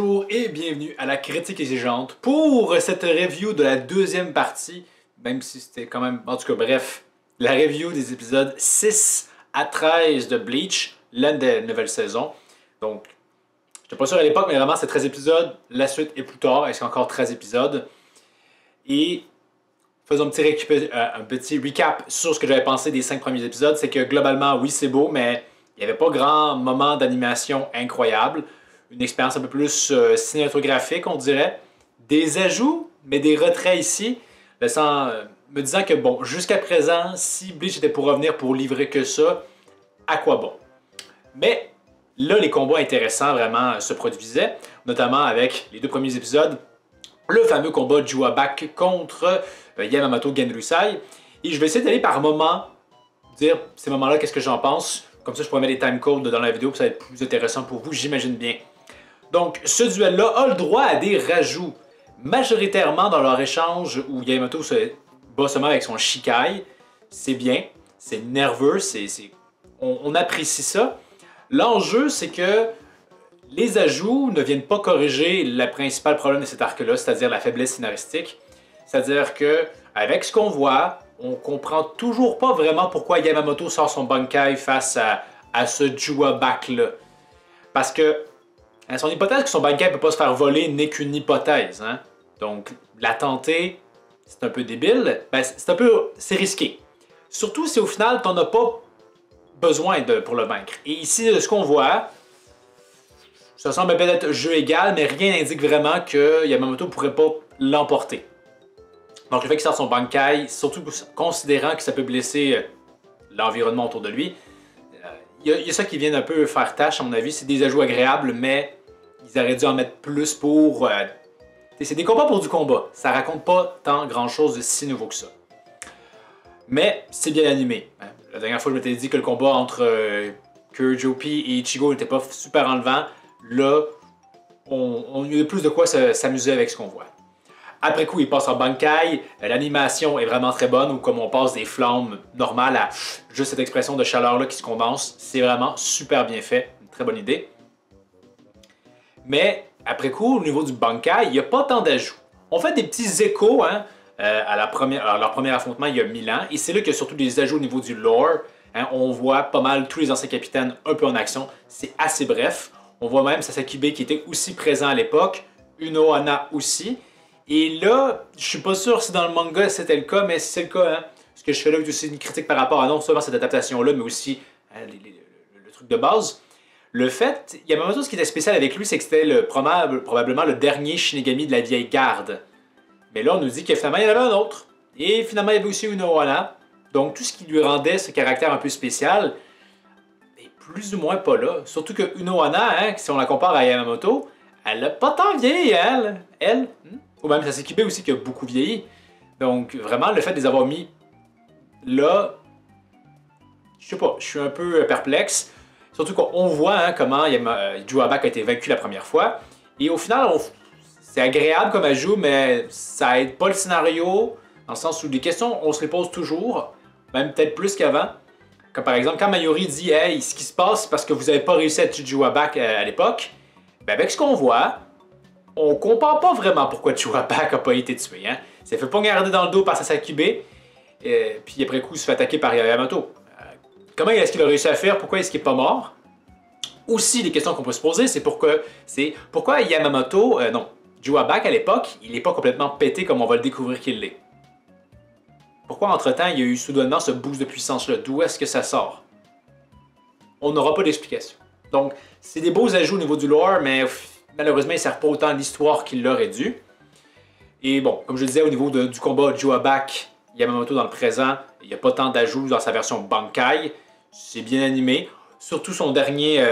Bonjour et bienvenue à la critique exigeante pour cette review de la deuxième partie, même si c'était quand même, en tout cas bref, la review des épisodes 6 à 13 de Bleach, l'une des nouvelles saisons. Donc, j'étais pas sûr à l'époque, mais vraiment c'est 13 épisodes, la suite est plus tard, est-ce qu'encore 13 épisodes. Et faisons un petit recap sur ce que j'avais pensé des 5 premiers épisodes, c'est que globalement, oui c'est beau, mais il n'y avait pas grand moment d'animation incroyable. Une expérience un peu plus cinématographique, on dirait. Des ajouts, mais des retraits ici, me disant que, bon, jusqu'à présent, si Bleach était pour revenir pour livrer que ça, à quoi bon? Mais là, les combats intéressants vraiment se produisaient, notamment avec les deux premiers épisodes, le fameux combat Juwabak contre Yamamoto Genryusai. Et je vais essayer d'aller par moment, dire ces moments-là, qu'est-ce que j'en pense. Comme ça, je pourrais mettre les timecodes dans la vidéo, puis ça va être plus intéressant pour vous, j'imagine bien. Donc, ce duel-là a le droit à des rajouts, majoritairement dans leur échange où Yamamoto se bat seulement avec son Shikai. C'est bien, c'est nerveux, on apprécie ça. L'enjeu, c'est que les ajouts ne viennent pas corriger le principal problème de cet arc-là, c'est-à-dire la faiblesse scénaristique. C'est-à-dire que, avec ce qu'on voit, on comprend toujours pas vraiment pourquoi Yamamoto sort son Bankai face à ce Juwabak-là. Parce que son hypothèse que son Bankai ne peut pas se faire voler n'est qu'une hypothèse. Hein? Donc, la tenter, c'est un peu débile. Ben, c'est risqué. Surtout si au final, tu n'en as pas besoin pour le vaincre. Et ici, ce qu'on voit, ça semble peut-être jeu égal, mais rien n'indique vraiment que Yamamoto ne pourrait pas l'emporter. Donc, le fait qu'il sorte son Bankai, surtout considérant que ça peut blesser l'environnement autour de lui, il y a ça qui vient un peu faire tâche, à mon avis. C'est des ajouts agréables, mais ils auraient dû en mettre plus pour... c'est des combats pour du combat. Ça raconte pas tant grand-chose de si nouveau que ça. Mais c'est bien animé. Hein. La dernière fois, je m'étais dit que le combat entre Kyojopi et Ichigo n'était pas super enlevant. Là, on a plus de quoi s'amuser avec ce qu'on voit. Après coup, il passe en Bankai. L'animation est vraiment très bonne, ou comme on passe des flammes normales à juste cette expression de chaleur-là qui se condense. C'est vraiment super bien fait. Une très bonne idée. Mais après coup, au niveau du Bankai, il n'y a pas tant d'ajouts. On fait des petits échos hein, à leur premier affrontement il y a 1000 ans. Et c'est là qu'il y a surtout des ajouts au niveau du lore. Hein, on voit pas mal tous les anciens capitaines un peu en action. C'est assez bref. On voit même Sasakibe qui était aussi présent à l'époque. Unohana aussi. Et là, je suis pas sûr si dans le manga c'était le cas, mais si c'est le cas, hein, ce que je fais là, c'est aussi une critique par rapport à non seulement cette adaptation-là, mais aussi hein, le truc de base. Le fait, Yamamoto, ce qui était spécial avec lui, c'est que c'était probablement le dernier Shinigami de la vieille garde. Mais là, on nous dit que finalement, il y en avait un autre. Et finalement, il y avait aussi Unohana. Donc, tout ce qui lui rendait ce caractère un peu spécial est plus ou moins pas là. Surtout que Unohana, hein, si on la compare à Yamamoto, elle a pas tant vieilli, elle. Ou même Sasakibe aussi, qui a beaucoup vieilli. Donc, vraiment, le fait de les avoir mis là, je sais pas, je suis un peu perplexe. Surtout qu'on voit hein, comment Juwabak a été vaincu la première fois. Et au final, c'est agréable comme ajout, mais ça aide pas le scénario, dans le sens où des questions, on se les pose toujours, même peut-être plus qu'avant. Comme par exemple, quand Mayuri dit « Hey, ce qui se passe, c'est parce que vous n'avez pas réussi à tuer Juwabak à l'époque. » Ben avec ce qu'on voit, on comprend pas vraiment pourquoi Juwabak n'a pas été tué. Hein. Il s'est fait poignarder dans le dos par Sasakibe, puis après coup, il se fait attaquer par Yamamoto. Comment est-ce qu'il a réussi à faire? Pourquoi est-ce qu'il n'est pas mort? Aussi, des questions qu'on peut se poser, c'est pourquoi Yamamoto, Juwabak à l'époque, il n'est pas complètement pété comme on va le découvrir qu'il l'est. Pourquoi entre-temps, il y a eu soudainement ce boost de puissance-là? D'où est-ce que ça sort? On n'aura pas d'explication. Donc, c'est des beaux ajouts au niveau du lore, mais malheureusement, ils ne servent pas autant à l'histoire qu'il l'aurait dû. Et bon, comme je le disais, au niveau du combat Juwabak, Yamamoto dans le présent, il n'y a pas tant d'ajouts dans sa version Bankai. C'est bien animé. Surtout son dernier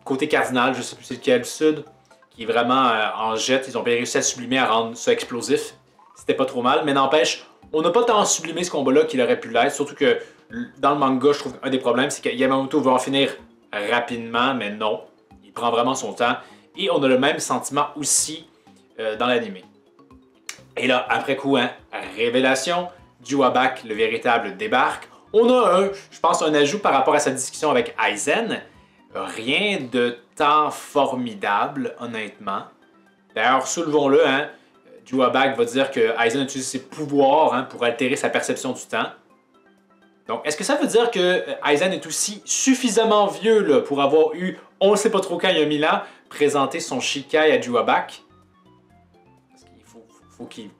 côté cardinal, je ne sais plus c'est lequel, Sud, qui est vraiment en jet. Ils ont bien réussi à sublimer, à rendre ça explosif. C'était pas trop mal, mais n'empêche, on n'a pas tant sublimé ce combat-là qu'il aurait pu l'être. Surtout que dans le manga, je trouve un des problèmes, c'est que Yamamoto veut en finir rapidement, mais non. Il prend vraiment son temps. Et on a le même sentiment aussi dans l'anime. Et là, après coup, hein, révélation, Juwabak, le véritable, débarque. On a je pense, un ajout par rapport à sa discussion avec Aizen. Rien de tant formidable, honnêtement. D'ailleurs, soulevons-le, hein, Juabak va dire que Aizen utilise ses pouvoirs, hein, pour altérer sa perception du temps. Donc, est-ce que ça veut dire que Aizen est aussi suffisamment vieux là, pour avoir eu, on ne sait pas trop quand, il y a 1000 ans, présenté son Shikai à Juabak? Parce qu'il faut qu'il...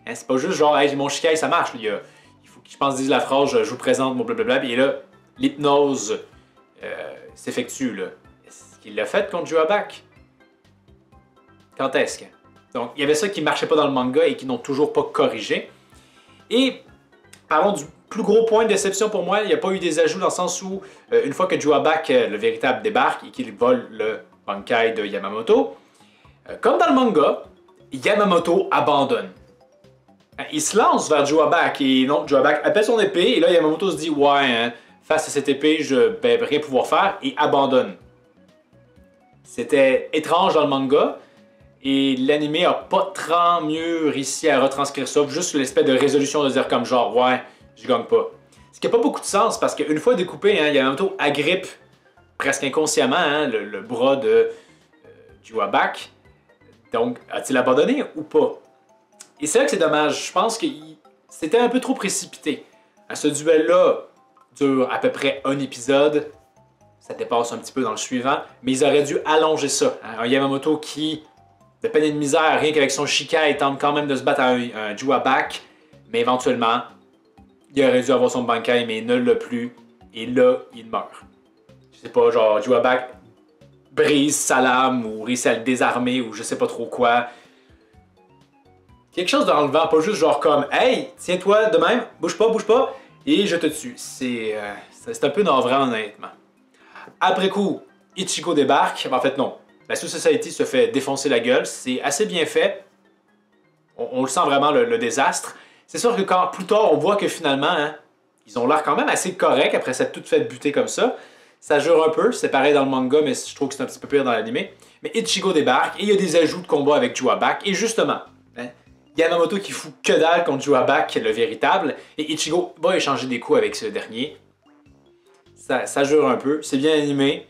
Hein, c'est pas juste genre, hey, j'ai mon Shikai, ça marche. Il faut qu'il, je pense, dise la phrase, je vous présente mon blablabla, et là, l'hypnose s'effectue. Est-ce qu'il l'a fait contre Juabak? Quand est-ce que? Donc, il y avait ça qui ne marchait pas dans le manga et qui n'ont toujours pas corrigé. Et parlons du plus gros point de déception pour moi, il n'y a pas eu des ajouts dans le sens où, une fois que Juabak, le véritable, débarque et qu'il vole le Bankai de Yamamoto, comme dans le manga, Yamamoto abandonne. Il se lance vers Juabak et non, Juabak appelle son épée et là Yamamoto se dit ouais, hein, face à cette épée, je vais rien pouvoir faire et abandonne. C'était étrange dans le manga. Et l'anime a pas tant mieux réussi à retranscrire ça, juste l'espèce de résolution de dire comme genre, ouais, je gagne pas. Ce qui n'a pas beaucoup de sens parce qu'une fois découpé, hein, Yamamoto agrippe presque inconsciemment, hein, le bras de Juabak. Donc, a-t-il abandonné ou pas? Et c'est là que c'est dommage. Je pense que c'était un peu trop précipité. Ce duel-là dure à peu près un épisode. Ça dépasse un petit peu dans le suivant. Mais ils auraient dû allonger ça. Hein. Un Yamamoto qui, de peine et de misère, rien qu'avec son Shikai, tente quand même de se battre à un Juabak. Mais éventuellement, il aurait dû avoir son Bankai, mais il ne l'a plus. Et là, il meurt. Je sais pas, genre, Juabak brise sa lame ou réussit à le désarmer ou je sais pas trop quoi. Quelque chose d'enlevant, pas juste genre comme « Hey, tiens-toi de même, bouge pas, et je te tue. » C'est un peu navrant, honnêtement. Après coup, Ichigo débarque. En fait, non. La Soul Society se fait défoncer la gueule. C'est assez bien fait. On le sent vraiment, le désastre. C'est sûr que quand plus tard, on voit que finalement, hein, ils ont l'air quand même assez corrects après s'être tout fait buter comme ça. Ça jure un peu. C'est pareil dans le manga, mais je trouve que c'est un petit peu pire dans l'anime. Mais Ichigo débarque et il y a des ajouts de combat avec Juabak. Et justement, hein, Yamamoto qui fout que dalle contre Juabak, le véritable. Et Ichigo va échanger des coups avec ce dernier. Ça jure un peu. C'est bien animé.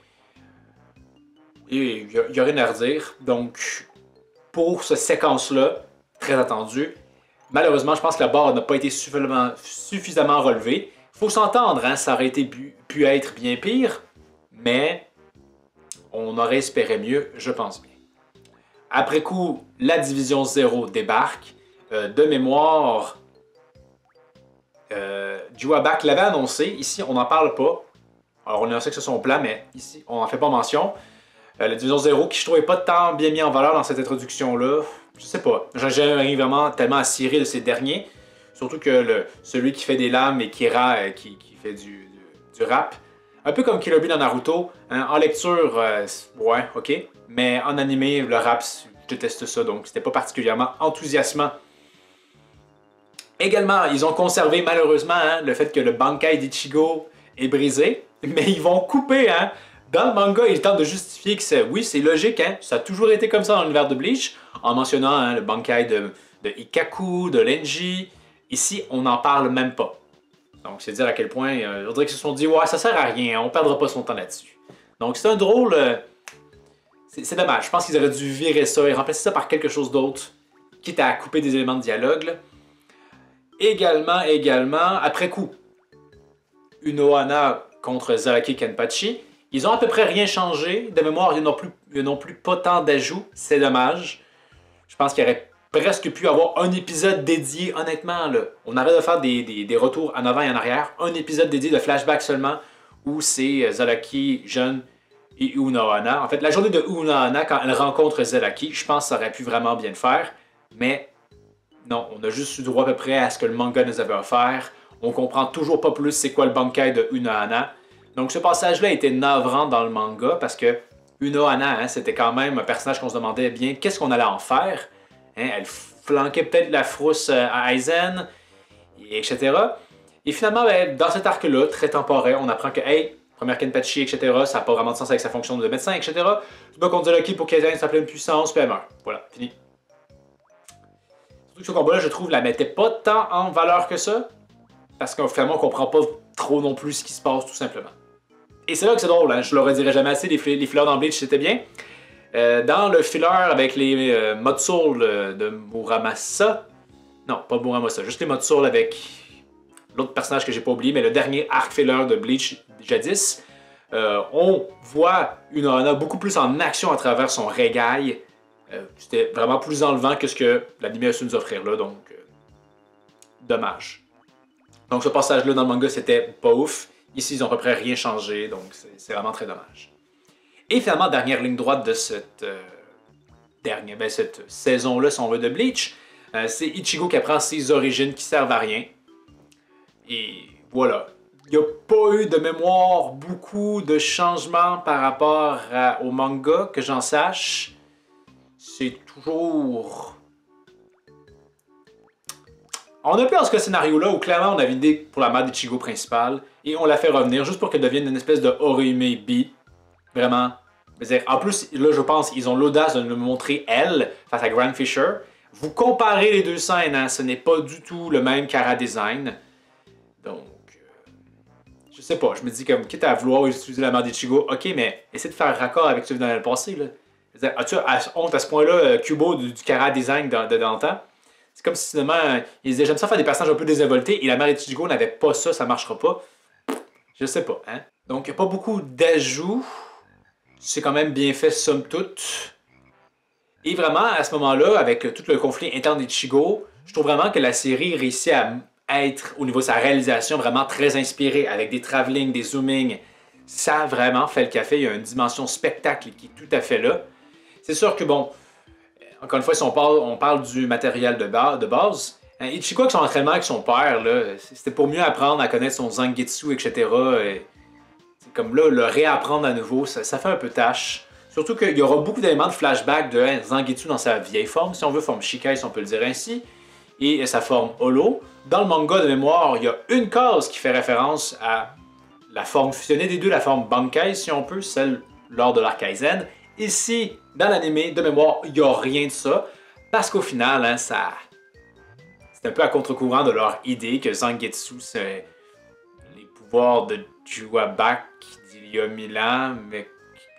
Et il n'y a rien à redire. Donc, pour cette séquence-là, très attendue, malheureusement, je pense que la barre n'a pas été suffisamment relevée. Il faut s'entendre, hein, ça aurait été pu être bien pire, mais on aurait espéré mieux, je pense bien. Après coup, la Division 0 débarque. De mémoire, Juabak l'avait annoncé. Ici, on n'en parle pas. Alors, on sait que c'est son plan, mais ici, on n'en fait pas mention. La Division 0 qui je trouvais pas tant bien mis en valeur dans cette introduction-là. Je sais pas. J'ai jamais vraiment tellement à cirer de ces derniers. Surtout que celui qui fait des lames et Kira qui fait du rap. Un peu comme Kilobi dans Naruto. Hein, en lecture, ouais, ok. Mais en animé, le rap, je déteste ça. Donc c'était pas particulièrement enthousiasmant. Également, ils ont conservé malheureusement, hein, le fait que le Bankai d'Ichigo est brisé. Mais ils vont couper, hein. Dans le manga, ils tentent de justifier que oui, c'est logique, hein. Ça a toujours été comme ça dans l'univers de Bleach, en mentionnant, hein, le Bankai de Ikkaku, de Lenji. Ici, on n'en parle même pas. Donc, c'est dire à quel point, on dirait qu'ils se sont dit, ouais, ça sert à rien, on perdra pas son temps là-dessus. Donc, c'est un drôle. C'est dommage. Je pense qu'ils auraient dû virer ça et remplacer ça par quelque chose d'autre, quitte à couper des éléments de dialogue. Là. Également, après coup, Unohana contre Zaraki Kenpachi. Ils ont à peu près rien changé. De mémoire, ils n'ont plus pas tant d'ajouts. C'est dommage. Je pense qu'il y aurait presque pu avoir un épisode dédié, honnêtement. Là. On arrête de faire des retours en avant et en arrière. Un épisode dédié de flashback seulement, où c'est Zaraki jeune et Unohana. En fait, la journée de Unohana, quand elle rencontre Zaraki, je pense que ça aurait pu vraiment bien le faire. Mais non, on a juste eu droit à peu près à ce que le manga nous avait offert. On comprend toujours pas plus c'est quoi le Bankai de Unohana. Donc ce passage-là était navrant dans le manga parce que Unohana, hein, c'était quand même un personnage qu'on se demandait bien qu'est-ce qu'on allait en faire. Hein, elle flanquait peut-être la frousse à Aizen, etc. Et finalement, ben, dans cet arc-là, très temporaire, on apprend que, hey, première Kenpachi, etc., ça n'a pas vraiment de sens avec sa fonction de médecin, etc. Tu bats contre Zaraki pour qu'Aizen sa pleine puissance, puis elle meurt. Voilà, fini. Surtout que ce combat-là, je trouve, la mettait pas tant en valeur que ça, parce qu'en finalement, on comprend pas trop non plus ce qui se passe, tout simplement. Et c'est là que c'est drôle, hein? Je le redirai jamais assez, les fleurs dans Bleach, c'était bien. Dans le filler avec les modes soul de Muramasa, non, pas Muramasa, juste les modes soul avec l'autre personnage que j'ai pas oublié, mais le dernier arc filler de Bleach jadis, on voit Unohana beaucoup plus en action à travers son régail. C'était vraiment plus enlevant que ce que l'anime a su nous offrir là, donc dommage. Donc ce passage-là dans le manga, c'était pas ouf. Ici, ils ont à peu près rien changé, donc c'est vraiment très dommage. Et finalement, dernière ligne droite de cette saison-là, si on veut, de Bleach, c'est Ichigo qui apprend ses origines qui servent à rien. Et voilà. Il n'y a pas eu de mémoire, beaucoup de changements par rapport au manga, que j'en sache. C'est toujours... On a pu dans ce scénario-là où clairement on avait l'idée pour la mère d'Ichigo principale et on l'a fait revenir juste pour qu'elle devienne une espèce de Orihime B. Vraiment. En plus, là je pense qu'ils ont l'audace de nous montrer elle face à Grand Fisher. Vous comparez les deux scènes, hein, ce n'est pas du tout le même Chara design. Donc, je sais pas, je me dis comme, quitte à vouloir utiliser la mère d'Ichigo, ok, mais essaie de faire raccord avec ce que tu dans le passé. As-tu honte à ce point-là, Kubo du Chara design dans le temps? C'est comme si finalement, ils disaient j'aime ça faire des personnages un peu désinvoltés et la mère d'Ichigo n'avait pas ça, ça marchera pas. Je sais pas, hein. Donc, il n'y a pas beaucoup d'ajouts. C'est quand même bien fait, somme toute. Et vraiment, à ce moment-là, avec tout le conflit interne d'Ichigo, je trouve vraiment que la série réussit à être, au niveau de sa réalisation, vraiment très inspirée, avec des travelling, des zoomings. Ça a vraiment fait le café. Il y a une dimension spectacle qui est tout à fait là. C'est sûr que, bon, encore une fois, si on parle du matériel de base, Ichigo avec son entraînement avec son père, c'était pour mieux apprendre à connaître son Zangetsu, etc. C'est comme là, le réapprendre à nouveau, ça fait un peu tâche. Surtout qu'il y aura beaucoup d'éléments de flashback de Zangetsu dans sa vieille forme, si on veut, forme Shikai, si on peut le dire ainsi, et sa forme Holo. Dans le manga de mémoire, il y a une case qui fait référence à la forme fusionnée des deux, la forme Bankai, si on peut, celle lors de l'arc Kaizen. Ici, dans l'anime, de mémoire, il n'y a rien de ça, parce qu'au final, hein, c'est un peu à contre-courant de leur idée que Zangetsu, c'est les pouvoirs de Juabak d'il y a 1000 ans, mais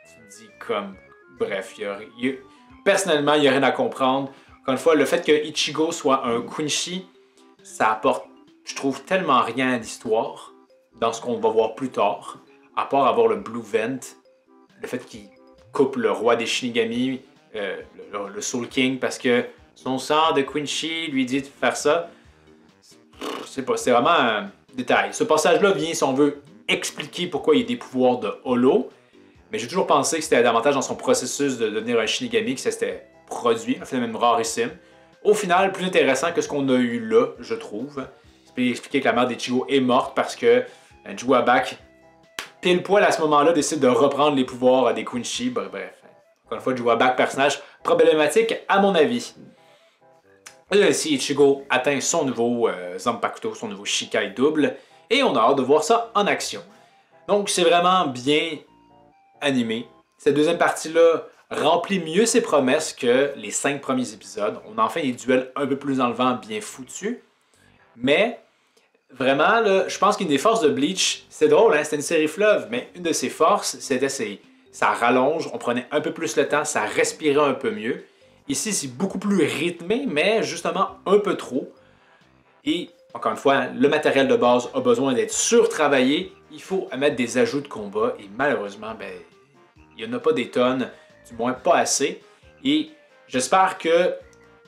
qui dit comme... Bref, personnellement, il n'y a rien à comprendre. Encore une fois, le fait que Ichigo soit un Quincy, ça apporte, je trouve, tellement rien à l'histoire, dans ce qu'on va voir plus tard, à part avoir le Blue Vent, le fait qu'il coupe le roi des Shinigami, le Soul King, parce que son sang de Quincy lui dit de faire ça. Je sais pas, c'est vraiment un détail. Ce passage-là vient, si on veut, expliquer pourquoi il y a des pouvoirs de Holo, mais j'ai toujours pensé que c'était davantage dans son processus de devenir un Shinigami que ça s'était produit, un phénomène rarissime. Au final, plus intéressant que ce qu'on a eu là, je trouve. Ça peut expliquer que la mère d'Ichigo est morte parce que Juabak, pile poil à ce moment-là, décide de reprendre les pouvoirs des Quincy. Bref, encore une fois, Juabak, personnage problématique à mon avis. Et ainsi, Ichigo atteint son nouveau Zanpakuto, son nouveau Shikai double, et on a hâte de voir ça en action. Donc c'est vraiment bien animé. Cette deuxième partie-là remplit mieux ses promesses que les 5 premiers épisodes. On a enfin des duels un peu plus enlevants, bien foutus. Mais vraiment, là, je pense qu'une des forces de Bleach, c'est drôle, hein, c'était une série fleuve, mais une de ses forces, c'était ça rallonge, on prenait un peu plus le temps, ça respirait un peu mieux. Ici, c'est beaucoup plus rythmé, mais justement un peu trop. Et encore une fois, le matériel de base a besoin d'être surtravaillé. Il faut mettre des ajouts de combat et malheureusement, il n'y en a pas des tonnes, du moins pas assez. Et j'espère que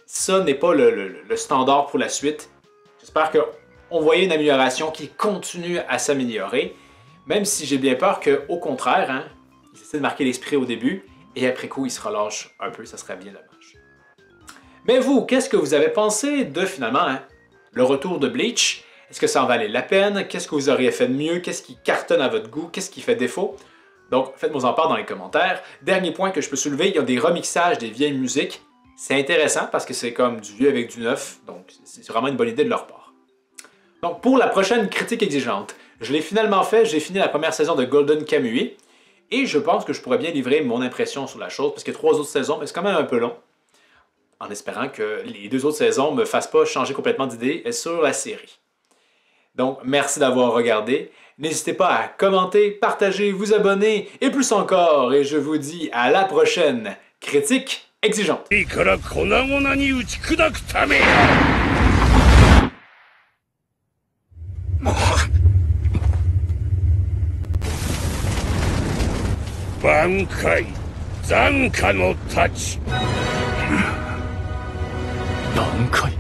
ça n'est pas le standard pour la suite. J'espère qu'on voyait une amélioration qui continue à s'améliorer, même si j'ai bien peur qu'au contraire, hein, ils essaient de marquer l'esprit au début et après coup, ils se relâchent un peu, ça serait bien dommage. Mais vous, qu'est-ce que vous avez pensé de finalement le retour de Bleach? Est-ce que ça en valait la peine? Qu'est-ce que vous auriez fait de mieux? Qu'est-ce qui cartonne à votre goût? Qu'est-ce qui fait défaut? Donc, faites-moi en part dans les commentaires. Dernier point que je peux soulever, il y a des remixages des vieilles musiques. C'est intéressant parce que c'est comme du vieux avec du neuf, donc c'est vraiment une bonne idée de leur part. Donc, pour la prochaine critique exigeante, je l'ai finalement fait, j'ai fini la première saison de Golden Kamuy, et je pense que je pourrais bien livrer mon impression sur la chose, parce qu'il y a 3 autres saisons, mais c'est quand même un peu long, en espérant que les 2 autres saisons ne me fassent pas changer complètement d'idée sur la série. Donc, merci d'avoir regardé. N'hésitez pas à commenter, partager, vous abonner et plus encore. Et je vous dis à la prochaine. critique exigeante. いいから粉々に打ち砕くためや。挽回残火の太刀。挽回。